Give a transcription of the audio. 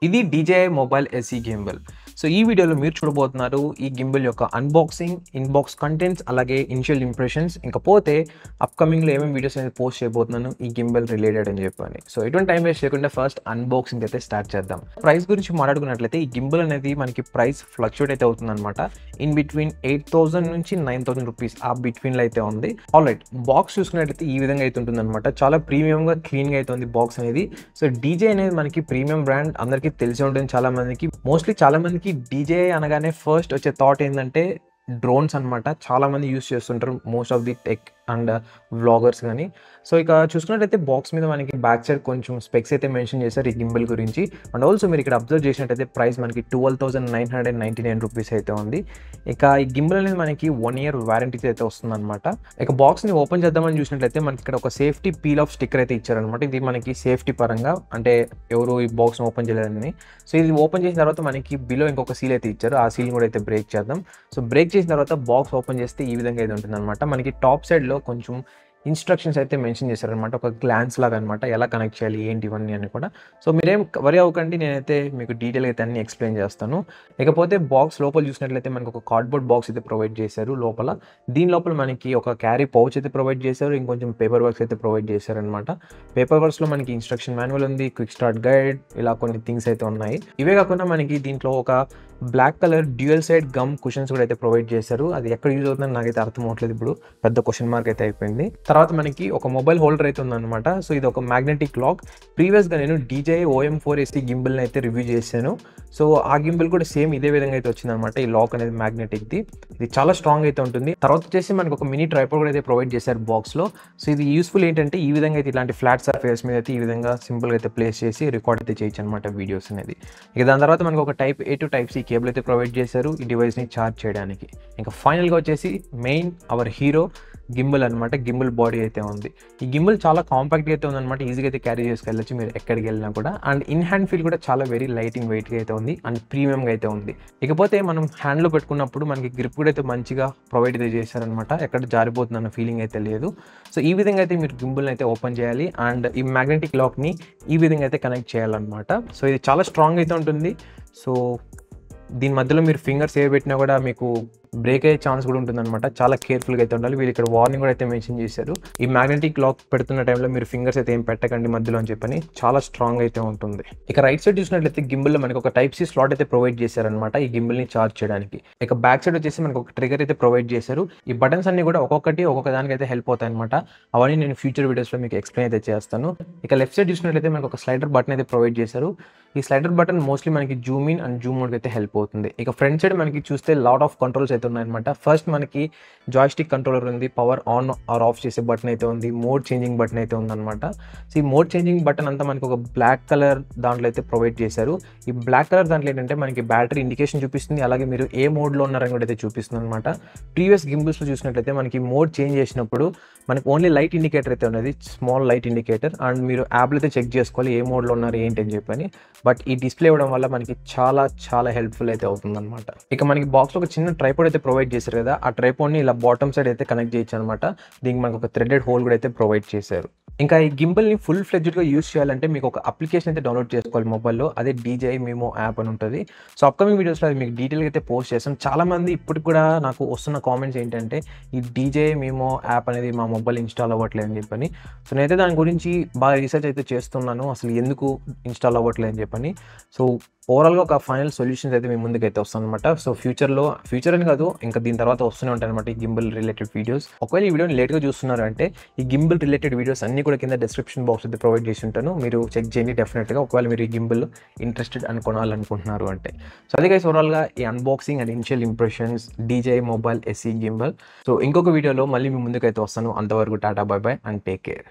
ఇది DJI mobile SE gimbal. So ఈ వీడియోలో మీరు చూడబోతున్నారు ఈ గింబల్ యొక్క అన్బాక్సింగ్, ఇన్బాక్స్ కంటెంట్స్, అలాగే ఇనిషియల్ ఇంప్రెషన్స్, ఇంకపోతే అప్కమింగ్లో ఏమేమి వీడియోస్ అనేది పోస్ట్ చేయబోతున్నాను ఈ గింబల్ రిలేటెడ్ అని చెప్పని. సో ఎటువంటి టైం వేస్ట్ చేయకుండా ఫస్ట్ అన్బాక్సింగ్ అయితే స్టార్ట్ చేద్దాం. ప్రైస్ గురించి మాట్లాడుకున్నట్లయితే ఈ గింబల్ అనేది మనకి ప్రైస్ ఫ్లక్చుయేట్ అయితే అవుతుంది అనమాట. ఇన్ బిట్వీన్ 8,000 నుంచి 9,000 రూపీస్ ఆ బిట్వీన్లో అయితే ఉంది. ఆల్రైట్, బాక్స్ చూసుకున్నట్లయితే ఈ విధంగా అయితే ఉంటుంది అనమాట. చాలా ప్రీమియంగా క్లీన్గా అయితే ఉంది బాక్స్ అనేది. సో DJI అనేది మనకి ప్రీమియం బ్రాండ్, అందరికీ తెలిసి ఉంటుంది చాలా మందికి. మోస్ట్లీ చాలా మందికి DJI అనగానే ఫస్ట్ వచ్చే థాట్ ఏంటంటే డ్రోన్స్ అనమాట. చాలా మంది యూస్ చేస్తుంటారు, most of the tech and vloggers కానీ. సో ఇక చూసుకున్నట్టయితే బాక్స్ మీద మనకి బ్యాక్ సైడ్ కొంచెం స్పెక్స్ అయితే మెన్షన్ చేశారు ఈ గింబల్ గురించి. అండ్ ఆల్సో మీరు ఇక్కడ అబ్జర్వ్ చేసినట్టయితే ప్రైస్ మనకి 12,999 రూపీస్ అయితే ఉంది. ఇక ఈ గింబల్ అనేది మనకి 1 year వారంటీ అయితే వస్తుందన్నమాట. ఇక బాక్స్ని ఓపెన్ చేద్దామని చూసినట్లయితే మనకి ఇక్కడ ఒక సేఫ్టీ పీల్ ఆఫ్ స్టిక్కర్ అయితే ఇచ్చారనమాట. ఇది మనకి సేఫ్టీ పరంగా, అంటే ఎవరు ఈ బాక్స్ని ఓపెన్ చేయలేదని. సో ఇది ఓపెన్ చేసిన తర్వాత మనకి బిలో ఇంకొక సీల్ అయితే ఇచ్చారు. ఆ సీల్ కూడా అయితే బ్రేక్ చేద్దాం. సో బ్రేక్ చేసిన తర్వాత బాక్స్ ఓపెన్ చేస్తే ఈ విధంగా అయితే ఉంటుంది అనమాట. మనకి టాప్ సైడ్లో కొంచెం ఇన్స్ట్రక్షన్స్ అయితే మెన్షన్ చేశారనమాట, ఒక గ్లాన్స్ లాగా అనమాట, ఎలా కనెక్ట్ చేయాలి ఏంటి ఇవన్నీ అని కూడా. సో మీరేం వరి అవ్వకండి, నేనైతే మీకు డీటెయిల్గా అయితే అన్ని ఎక్స్ప్లెయిన్ చేస్తాను. ఇకపోతే బాక్స్ లోపల చూసినట్లయితే మనకు ఒక కార్డ్బోర్డ్ బాక్స్ అయితే ప్రొవైడ్ చేశారు లోపల. దీని లోపల మనకి ఒక క్యారీ పౌచ్ అయితే ప్రొవైడ్ చేశారు, ఇంకొంచెం పేపర్ వర్క్స్ అయితే ప్రొవైడ్ చేశారనమాట. పేపర్ వర్క్స్లో మనకి ఇన్స్ట్రక్షన్ మాన్యువల్ ఉంది, క్విక్ స్టార్ట్ గైడ్, ఇలా కొన్ని థింగ్స్ అయితే ఉన్నాయి. ఇవే కాకుండా మనకి దీంట్లో ఒక black colour dual side gum cushions కూడా అయితే ప్రొవైడ్ చేశారు. అది ఎక్కడ యూజ్ అవుతుందని నాకైతే అర్థం అవ్వట్లేదు, ఇప్పుడు పెద్ద క్వశ్చన్ మార్క్ అయితే అయిపోయింది. తర్వాత మనకి ఒక మొబైల్ హోల్డర్ అయితే ఉందన్నమాట. సో ఇది ఒక మ్యాగ్నెటిక్ లాక్. ప్రీవియస్గా నేను DJI OM4 SE గింబల్ని అయితే రివ్యూ చేశాను. సో ఆ గింబల్ కూడా సేమ్ ఇదే విధంగా అయితే వచ్చిందనమాట. ఈ లాక్ అనేది మ్యాగ్నెటిక్ది, ఇది చాలా స్ట్రాంగ్ అయితే ఉంటుంది. తర్వాత వచ్చేసి మనకి ఒక మినీ ట్రైపాడ్ కూడా అయితే ప్రొవైడ్ చేశారు బాక్స్లో. సో ఇది యూస్ఫుల్ ఏంటంటే ఈ విధంగా అయితే ఇలాంటి ఫ్లాట్ సర్ఫేస్ మీద అయితే ఈ విధంగా సింపుల్గా అయితే ప్లేస్ చేసి రికార్డ్ అయితే చేయొచ్చు అనమాట వీడియోస్ అనేది. ఇక దాని తర్వాత మనకి ఒక Type A to Type C cable అయితే ప్రొవైడ్ చేశారు ఈ డివైస్ని ఛార్జ్ చేయడానికి. ఇంకా ఫైనల్గా వచ్చేసి మెయిన్ అవర్ హీరో గింబల్ అనమాట. గింబల్ బాడీ అయితే ఉంది. ఈ గింబల్ చాలా కాంపాక్ట్గా అయితే ఉందన్నమాట. ఈజీగా అయితే క్యారీ చేసుకెళ్ళచ్చు మీరు ఎక్కడికి వెళ్ళినా కూడా. అండ్ ఇన్ హ్యాండ్ ఫీల్ కూడా చాలా వెరీ లైటింగ్ వెయిట్గా అయితే ఉంది అండ్ ప్రీమియంగా అయితే ఉంది. ఇకపోతే మనం హ్యాండ్లో పెట్టుకున్నప్పుడు మనకి గ్రిప్ కూడా అయితే మంచిగా ప్రొవైడ్ అయితే చేశారనమాట. ఎక్కడ జారిపోతుంది అన్న ఫీలింగ్ అయితే లేదు. సో ఈ విధంగా అయితే మీరు గింబల్ని అయితే ఓపెన్ చేయాలి అండ్ ఈ మ్యాగ్నెటిక్ లాక్ని ఈ విధంగా అయితే కనెక్ట్ చేయాలన్నమాట. సో ఇది చాలా స్ట్రాంగ్ అయితే ఉంటుంది. సో దీని మధ్యలో మీరు ఫింగర్స్ ఏ పెట్టినా కూడా మీకు బ్రేక్ అయ్యే ఛాన్స్ కూడా ఉంటుందన్నమాట. చాలా కేర్ఫుల్గా అయితే ఉండాలి. వీళ్ళు ఇక్కడ వార్నింగ్ కూడా అయితే మెన్షన్ చేశారు, ఈ మ్యాగ్నెటిక్ లాక్ పెడుతున్న టైంలో మీరు ఫింగర్స్ అయితే ఏం పెట్టకండి మధ్యలో అని చెప్పని. చాలా స్ట్రాంగ్ అయితే ఉంటుంది. ఇక రైట్ సైడ్ చూసినట్లయితే గింబల్లో మనకి ఒక Type C స్లాట్ అయితే ప్రొవైడ్ చేశారనమాట ఈ గింబల్ని ఛార్జ్ చేయడానికి. ఇక బ్యాక్ సైడ్ వచ్చేసి మనకు ఒక ట్రిగర్ అయితే ప్రొవైడ్ చేశారు. ఈ బటన్స్ అన్ని కూడా ఒక్కొక్క దానికి అయితే హెల్ప్ అవుతాయి అనమాట. అవన్నీ నేను ఫ్యూచర్ వీడియోస్లో మీకు ఎక్స్ప్లెయిన్ అయితే చేస్తాను. ఇక లెఫ్ట్ సైడ్ చూసినట్లయితే మనకు ఒక స్లైడర్ బటన్ అయితే ప్రొవైడ్ చేశారు. ఈ స్లైడర్ బటన్ మోస్ట్లీ మనకి Zoom in and Zoom out అయితే హెల్ప్ అవుతుంది. ఇక ఫ్రంట్ సైడ్ మనకి చూస్తే లాట్ ఆఫ్ కంట్రోల్స్ అయితే ఉన్నాయన్నమాట. ఫస్ట్ మనకి జాయ్స్టిక్ కంట్రోలర్ ఉంది, పవర్ ఆన్ ఆర్ ఆఫ్ చేసే బటన్ అయితే ఉంది, మోడ్ చేంజింగ్ బటన్ అయితే ఉందన్నమాట. సో ఈ మోడ్ చేంజింగ్ బటన్ అంతా మనకి ఒక బ్లాక్ కలర్ దాంట్లో అయితే ప్రొవైడ్ చేశారు. ఈ బ్లాక్ కలర్ దాంట్లో ఏంటంటే మనకి బ్యాటరీ ఇండికేషన్ చూపిస్తుంది, అలాగే మీరు ఏ మోడ్లో ఉన్నారని కూడా అయితే చూపిస్తుంది అనమాట. ప్రీవియస్ గింబల్స్లో చూసినట్లయితే మనకి మోడ్ చేంజ్ చేసినప్పుడు మనకి ఓన్లీ లైట్ ఇండికేటర్ అయితే ఉన్నది, స్మాల్ లైట్ ఇండికేటర్. అండ్ మీరు యాప్లో అయితే చెక్ చేసుకోవాలి ఏ మోడ్లో ఉన్నారు ఏంటి అని చెప్పని. బట్ ఈ డిస్ప్లే ఇవ్వడం వల్ల మనకి చాలా హెల్ప్ఫుల్ అయితే అవుతుంది అనమాట. ఇక మనకి బాక్స్లో ఒక చిన్న ట్రైపాడ్ అయితే ప్రొవైడ్ చేశారు కదా, ఆ ట్రైపాడ్ని ఇలా బాటమ్ సైడ్ అయితే కనెక్ట్ చేయొచ్చు అనమాట. దీనికి మనకు ఒక థ్రెడెడ్ హోల్ కూడా అయితే ప్రొవైడ్ చేశారు. ఇంకా ఈ గింబల్ని ఫుల్ ఫ్లెడ్జ్డ్గా యూస్ చేయాలంటే మీకు ఒక అప్లికేషన్ అయితే డౌన్లోడ్ చేసుకోవాలి మొబైల్లో, అదే DJI Mimo యాప్ అని ఉంటుంది. సో అప్కమింగ్ వీడియోస్లో అది మీకు డీటెయిల్గా అయితే పోస్ట్ చేస్తాను. చాలామంది ఇప్పటికి కూడా నాకు వస్తున్న కామెంట్స్ ఏంటంటే ఈ DJI Mimo యాప్ అనేది మా మొబైల్ ఇన్స్టాల్ అవ్వట్లేదు అని చెప్పని. సో నేనైతే దాని గురించి బాగా రీసెర్చ్ అయితే చేస్తున్నాను, అసలు ఎందుకు ఇన్స్టాల్ అవ్వట్లేదు అని చెప్పని. సో ఓవరాల్గా ఒక ఫైనల్ సొల్యూషన్స్ అయితే మీ ముందుకు అయితే వస్తాను అనమాట. సో ఫ్యూచర్ అని కాదు, ఇంకా దీని తర్వాత వస్తూనే ఉంటాయి అనమాట ఈ గింబల్ రిలేటెడ్ వీడియోస్. ఒకవేళ ఈ వీడియోని లేట్గా చూస్తున్నారు అంటే ఈ గింబల్ రిలేటెడ్ వీడియోస్ అన్ని కూడా కింద డిస్క్రిప్షన్ బాక్స్ అయితే ప్రొవైడ్ చేసి ఉంటాను, మీరు చెక్ చేయండి డెఫినెట్గా, ఒకవేళ మీరు ఈ గింబల్ ఇంట్రెస్టెడ్ అని కొనాలనుకుంటున్నారు అంటే. సో అదే గైస్ ఓవరాల్గా ఈ unboxing and initial impressions DJI mobile SE gimbal. So ఇంకొక వీడియోలో మళ్ళీ మీ ముందుకు అయితే వస్తాను. అంతవరకు Tata, by by and take care.